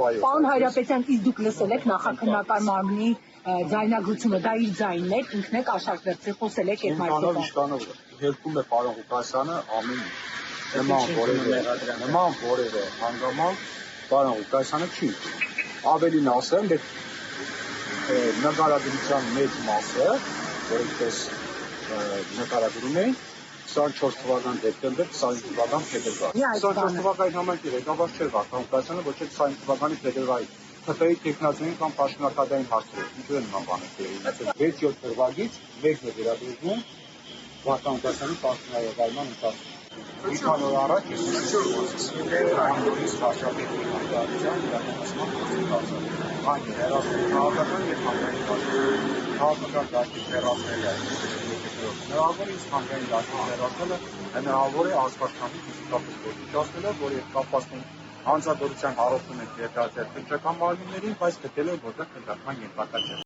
այո։ Պարոն Հայրապետյան, իսկ դուք լսել եք նախաքննական մարմնի ձայնագրությունը, դա իր ձայնն է, ինքն եք աշակերտի, խոսել եք այդ Ինքանով իշտանով հերքում է պարոն Ղուկասյանը ամեն նման որևէ հանգամանք պարոն Ղուկասյանը չի։ Ավելին ասեմ, նկարագրության մեծ մասը, որ ինչպես նկարագրում էին, 24 թվական դեկտեմբեր, 25 թվական փետրվար։ 24 թվականի համայնքի ղեկավար չէր Վարդան Ղուկասյանը, ոչ էլ 25 թվականի փետրվարի ՀՊ-ի տեխնազոին կամ պաշտոնական հարցերով։ Ինչու են նման բաներ ունեցել։ 6-7 թվականից մեկն է վերաբերվում Վարդան Ղուկասյանի պաշտոնավարման ընթացքում։ Մի քանի օր առաջ ես վարչապետի հանձնարարության իրականացման գործընթացը այն հեռացնել քաղաքական եւ հանրային դաշտում։ Քաղաքական դաշտից հեռացնելը հնարավոր է, իսկ հանրային դաշտից հեռացնելը հնարավոր է Աշխարհի ֆիզիկապես ոչնչացնելով, որ եւ կապված հանցագործության առողջունեք ներկայացել քննչական մարմիններին, բայց գտելով որտեղ քննչական ենթակա չէ։